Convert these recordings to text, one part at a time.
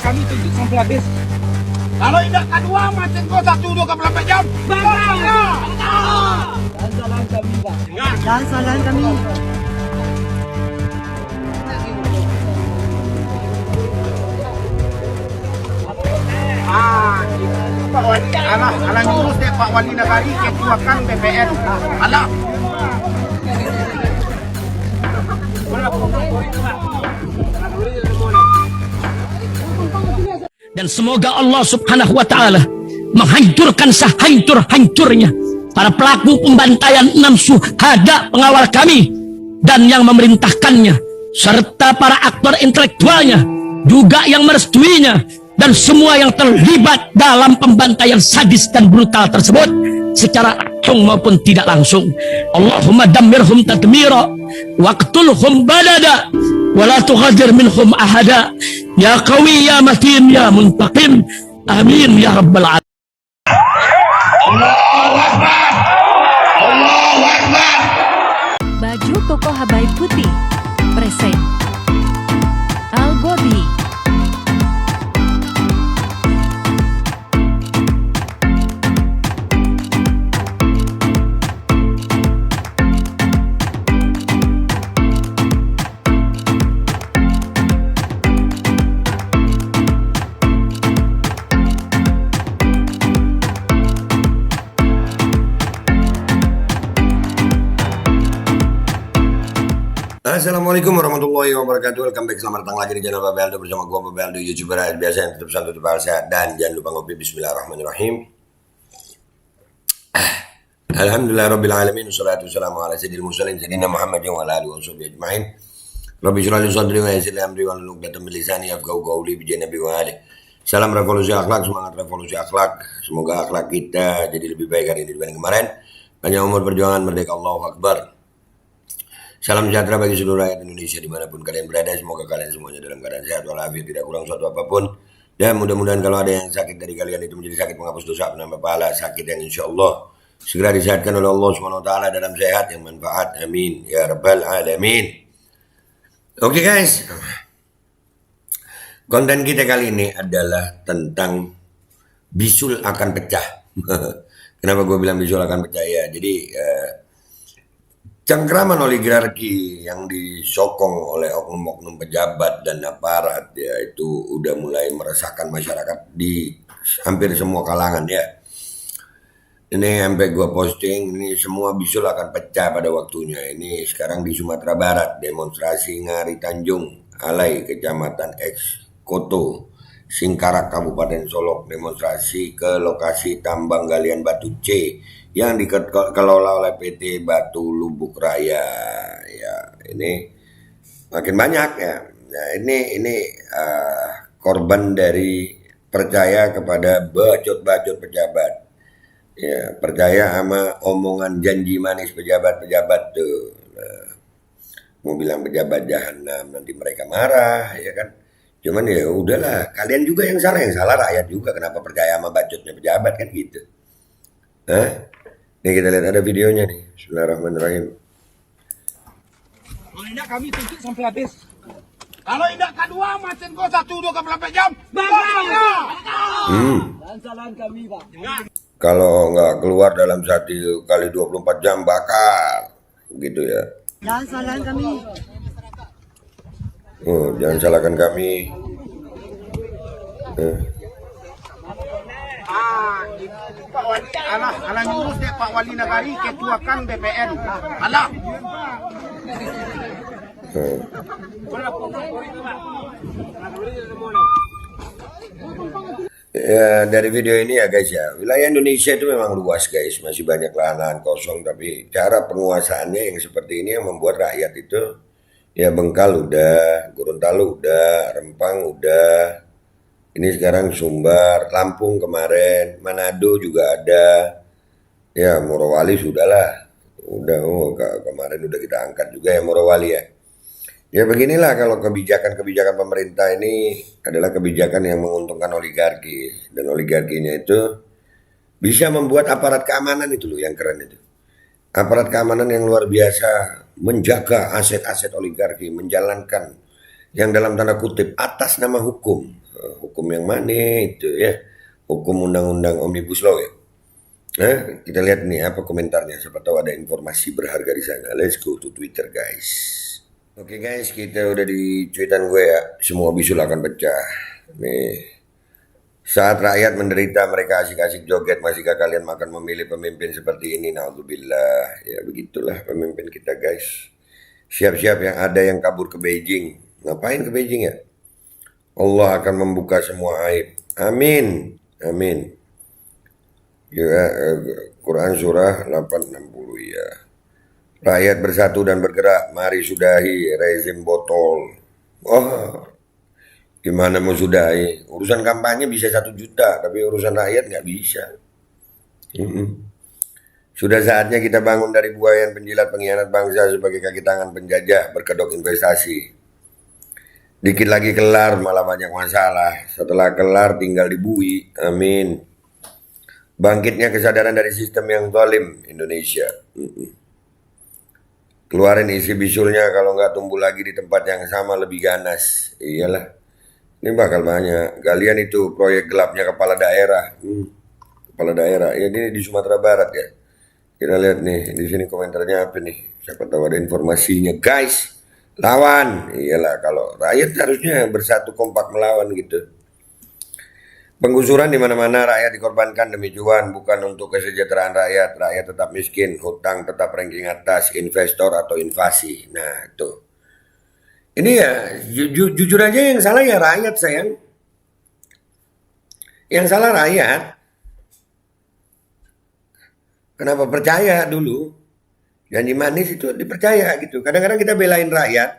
kami tuntut sampai habis. Kalau tidak kedua, macam kau 1-2 jam. Dan saran kami. Pak Wali, alah ngurus deh Pak Wali Nagari, ketuakan BPN. Alah. Dan semoga Allah subhanahu wa ta'ala menghancurkan sehancur-hancurnya para pelaku pembantaian 6 syuhada pengawal kami dan yang memerintahkannya, serta para aktor intelektualnya juga yang merestuinya, dan semua yang terlibat dalam pembantaian sadis dan brutal tersebut secara langsung maupun tidak langsung. Allahumma dammirhum tadmira waqtulhum balada wala tughadir minhum ahada ya qawi ya matin ya muntaqim amin ya rabbal alamin. Allahu Akbar. Allahu Akbar. Baju koko Habaib putih present Al Godi. Assalamualaikum warahmatullahi wabarakatuh. Welcome back, selamat datang lagi di channel Bapak Aldo bersama gua Bapak Aldo, YouTuber rakyat biasa yang tetap santai, tetap sehat, dan jangan lupa ngopi. Bismillahirrahmanirrahim. Alhamdulillahirabbil alamin, wassalatu wassalamu ala sayyidil mursalin sayyidina Muhammadin wa ala alihi washabihi ajmain. Rabbi shrah li sadri wa yassir li amri wahlul 'uqdatam min lisani yafqahu qawli bi nabi wa alihi. Salam revolusi akhlak, semangat revolusi akhlak. Semoga akhlak kita jadi lebih baik hari ini dibanding kemarin. Panjang umur perjuangan, merdeka, Allahu Akbar. Salam sejahtera bagi seluruh rakyat Indonesia dimanapun kalian berada. Semoga kalian semuanya dalam keadaan sehat walafiat, tidak kurang suatu apapun. Dan mudah-mudahan kalau ada yang sakit dari kalian itu menjadi sakit penghapus dosa, penambah pahala, sakit yang insya Allah segera disehatkan oleh Allah SWT dalam sehat yang manfaat. Amin ya rabbal alamin. Oke guys, konten kita kali ini adalah tentang bisul akan pecah. Kenapa gue bilang bisul akan pecah ya? Jadi cengkraman oligarki yang disokong oleh oknum-oknum pejabat dan aparat ya itu udah mulai meresahkan masyarakat di hampir semua kalangan ya. Ini sampai gue posting, ini semua bisul akan pecah pada waktunya. Ini sekarang di Sumatera Barat, demonstrasi Ngari Tanjung, Alai, Kecamatan X Koto, Singkarak, Kabupaten Solok, demonstrasi ke lokasi tambang galian batu C yang dikelola oleh PT Batu Lubuk Raya. Ya, ini makin banyak ya. Nah, ini korban dari percaya kepada bacot-bacot pejabat. Ya, percaya sama omongan janji manis pejabat-pejabat tuh. Nah, mau bilang pejabat jahanam, nanti mereka marah, ya kan? Cuman ya udahlah, kalian juga yang salah rakyat juga. Kenapa percaya sama bacotnya pejabat kan gitu? Hah? Nih kita lihat ada videonya nih. Bismillahirrahmanirrahim. Kalau tidak kami tuntut sampai habis. Kalau tidak kedua, macam kau 1-2 jam. Dan saran kami, Pak. Kalau nggak keluar dalam 1 kali 24 jam bakar, gitu ya. Dan saran kami. Oh, jangan salahkan kami. Pak Wali, alah ngurus deh Pak Wali Nagari, ketuakan BPN. Alah. Ya, dari video ini ya guys ya, wilayah Indonesia itu memang luas guys, masih banyak lahan kosong, tapi cara penguasaannya yang seperti ini yang membuat rakyat itu ya Bengkal udah, Gorontalo udah, Rempang udah, ini sekarang Sumbar, Lampung kemarin, Manado juga ada, ya Morowali sudahlah, udah kemarin udah kita angkat juga ya Morowali ya. Ya beginilah kalau kebijakan-kebijakan pemerintah ini adalah kebijakan yang menguntungkan oligarki, dan oligarkinya itu bisa membuat aparat keamanan itu loh yang keren itu. Aparat keamanan yang luar biasa menjaga aset-aset oligarki, menjalankan yang dalam tanda kutip atas nama hukum. Hukum yang mana itu ya? Hukum undang-undang Omnibus Law ya. Kita lihat nih apa komentarnya. Siapa tahu ada informasi berharga di sana. Let's go to Twitter guys. Oke guys, kita udah di tweetan gue ya. Semua bisul akan pecah. Nih. Saat rakyat menderita, mereka asik-asik joget. Masihkah kalian makan memilih pemimpin seperti ini? Naudzubillah. Ya begitulah pemimpin kita guys. Siap-siap ada yang kabur ke Beijing. Ngapain ke Beijing ya? Allah akan membuka semua aib. Amin. Amin. Juga Quran surah 860 ya. Rakyat bersatu dan bergerak. Mari sudahi rezim botol. Gimana mau sudahi? Urusan kampanye bisa 1 juta, tapi urusan rakyat nggak bisa. Sudah saatnya kita bangun dari buayan penjilat pengkhianat bangsa sebagai kaki tangan penjajah berkedok investasi. Dikit lagi kelar malah banyak masalah. Setelah kelar tinggal dibui. Amin. Bangkitnya kesadaran dari sistem yang zalim Indonesia. Keluarin isi bisulnya, kalau nggak tumbuh lagi di tempat yang sama lebih ganas. Iyalah. Ini bakal banyak. Kalian itu proyek gelapnya kepala daerah. Kepala daerah. Ya ini di Sumatera Barat ya. Kita lihat nih di sini komentarnya apa nih. Siapa tahu ada informasinya. Guys, lawan. Iyalah, kalau rakyat harusnya bersatu kompak melawan gitu. Penggusuran di mana-mana, rakyat dikorbankan demi cuan, bukan untuk kesejahteraan rakyat. Rakyat tetap miskin, hutang tetap ranking atas, investor atau invasi. Nah, itu. Ini ya, jujur aja yang salah ya rakyat sayang. Yang salah rakyat. Kenapa percaya dulu? Janji manis itu dipercaya gitu. Kadang-kadang kita belain rakyat,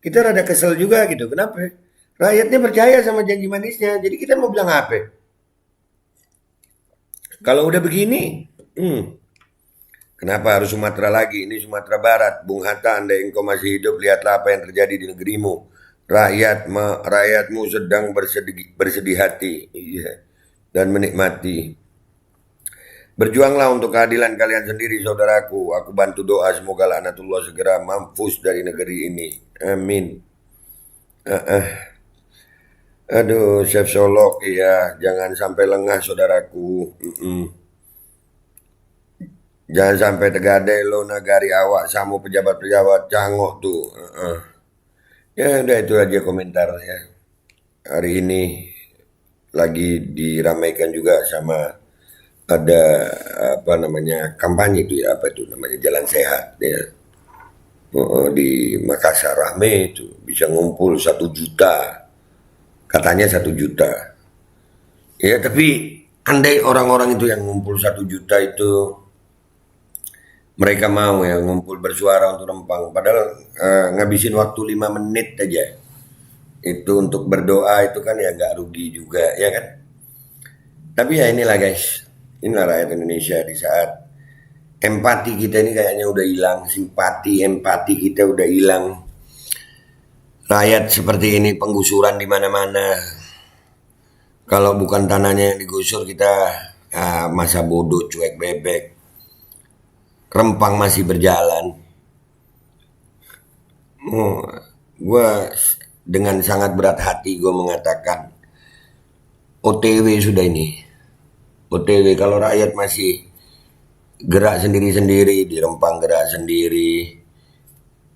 kita rada kesel juga gitu. Kenapa? Rakyatnya percaya sama janji manisnya, jadi kita mau bilang apa? Kalau udah begini, kenapa harus Sumatera lagi? Ini Sumatera Barat. Bung Hatta, andai engkau masih hidup, lihatlah apa yang terjadi di negerimu. Rakyatmu sedang bersedih hati, dan menikmati. Berjuanglah untuk keadilan kalian sendiri, saudaraku. Aku bantu doa semoga laknatullah segera mampus dari negeri ini. Amin. Aduh, Chef Solok, ya, jangan sampai lengah, saudaraku. Jangan sampai tegadai lo nagari awak sama pejabat-pejabat cangok tuh. Ya udah itu aja komentar ya. Hari ini lagi diramaikan juga sama ada apa namanya kampanye itu ya, apa itu namanya Jalan Sehat ya. Di Makassar rame itu bisa ngumpul 1 juta. Katanya 1 juta. Ya tapi andai orang-orang itu yang ngumpul 1 juta itu mereka mau ya ngumpul bersuara untuk Rempang, padahal ngabisin waktu 5 menit aja itu untuk berdoa, itu kan ya nggak rugi juga ya kan. Tapi ya inilah guys, inilah rakyat Indonesia di saat empati kita ini kayaknya udah hilang, simpati empati kita udah hilang. Rakyat seperti ini, penggusuran di mana-mana. Kalau bukan tanahnya yang digusur kita masa bodoh cuek bebek. Rempang masih berjalan. Gue dengan sangat berat hati gue mengatakan OTW sudah ini. OTW kalau rakyat masih gerak sendiri-sendiri, di Rempang gerak sendiri,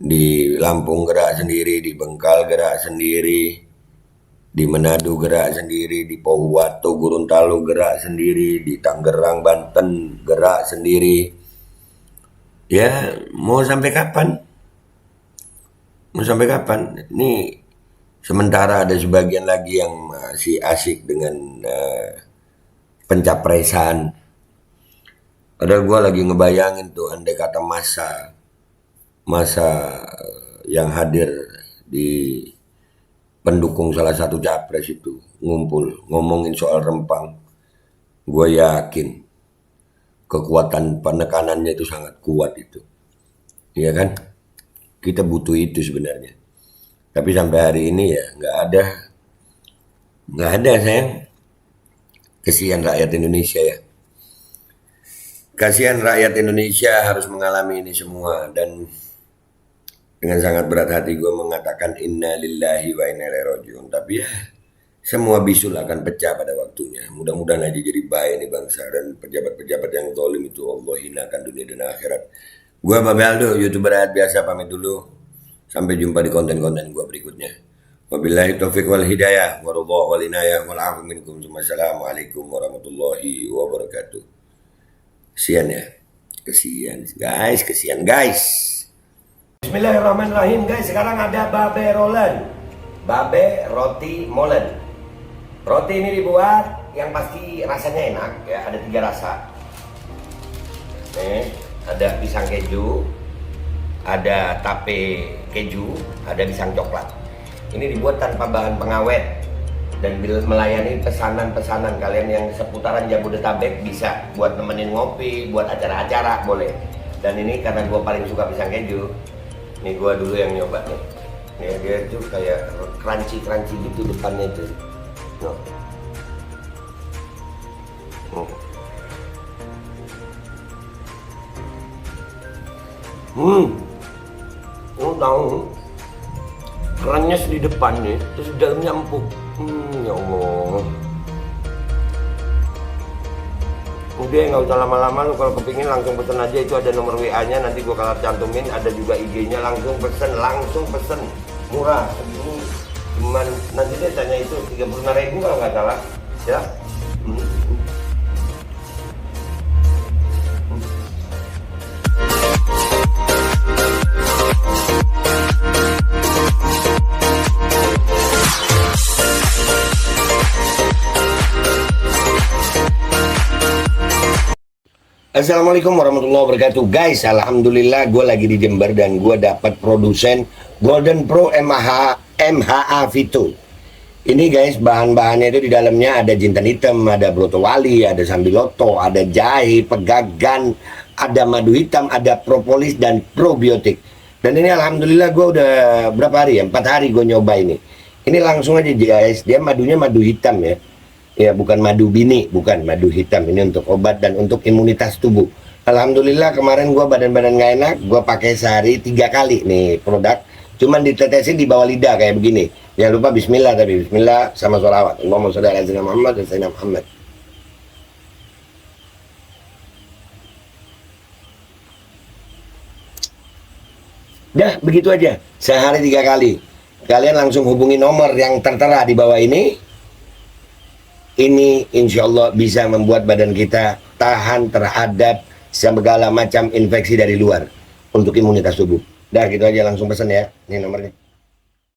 di Lampung gerak sendiri, di Bengkal gerak sendiri, di Manado gerak sendiri, di Pohuwato, Gorontalo gerak sendiri, di Tangerang, Banten gerak sendiri. Ya, mau sampai kapan? Mau sampai kapan? Ini sementara ada sebagian lagi yang masih asik dengan pencapresan. Padahal gue lagi ngebayangin tuh andai kata masa yang hadir di pendukung salah satu capres itu ngumpul ngomongin soal Rempang. Gue yakin kekuatan penekanannya itu sangat kuat itu. Iya kan? Kita butuh itu sebenarnya. Tapi sampai hari ini ya nggak ada sayang. Kasihan rakyat Indonesia ya. Kasihan rakyat Indonesia harus mengalami ini semua, dan dengan sangat berat hati gue mengatakan inna lillahi wa inna ilaihi rajiun. Tapi ya semua bisul akan pecah pada waktunya. Mudah-mudahan aja jadi baik nih bangsa, dan pejabat-pejabat yang zalim itu Allah hinakan dunia dan akhirat. Gua Babe Aldo, YouTuber rakyat biasa, pamit dulu. Sampai jumpa di konten-konten gua berikutnya. Wabillahi taufiq wal hidayah, warahmatullahi wal inayah, wal afu minkum. Assalamualaikum warahmatullahi wabarakatuh. Kesian ya. Kesian guys. Bismillahirrahmanirrahim guys. Sekarang ada Babe Roland, Babe Roti Molen. Roti ini dibuat yang pasti rasanya enak ya, ada 3 rasa. Nih, ada pisang keju, ada tape keju, ada pisang coklat. Ini dibuat tanpa bahan pengawet dan melayani pesanan-pesanan kalian yang seputaran Jabodetabek, bisa buat nemenin ngopi, buat acara-acara boleh. Dan ini karena gue paling suka pisang keju, nih gue dulu yang nyoba nih. Nih dia tuh kayak crunchy gitu depannya tuh. No. Tahu kerannya di depan nih, terus dalamnya empuk. Ya Allah. Udah nggak usah lama-lama, lu kalau kepingin langsung pesen aja, itu ada nomor WA-nya, nanti gua kalau cantumin, ada juga IG-nya, langsung pesen, murah segini. Cuman nanti dia tanya itu 35.000 kalau nggak salah ya. Assalamualaikum warahmatullahi wabarakatuh guys. Alhamdulillah gue lagi di Jember dan gue dapat produsen Golden Pro MHA Vito. Ini guys, bahan-bahannya itu di dalamnya ada jintan hitam, ada broto wali, ada sambiloto, ada jahe, pegagan, ada madu hitam, ada propolis dan probiotik. Dan ini alhamdulillah gue udah berapa hari ya? 4 hari gue nyoba ini. Ini langsung aja guys, dia madunya madu hitam ya. Ya bukan madu bini, bukan madu hitam. Ini untuk obat dan untuk imunitas tubuh. Alhamdulillah kemarin gue badan-badan gak enak, gue pakai sehari 3 kali nih produk. Cuman ditetesin di bawah lidah kayak begini. Jangan lupa bismillah, tapi bismillah sama sholawat. Allahumma sholli ala sayyidina Muhammad dan sayyidina Muhammad. Dah begitu aja, sehari 3 kali. Kalian langsung hubungi nomor yang tertera di bawah ini. Ini insya Allah bisa membuat badan kita tahan terhadap segala macam infeksi dari luar untuk imunitas tubuh. Dah gitu aja, langsung pesan ya. Ini nomornya.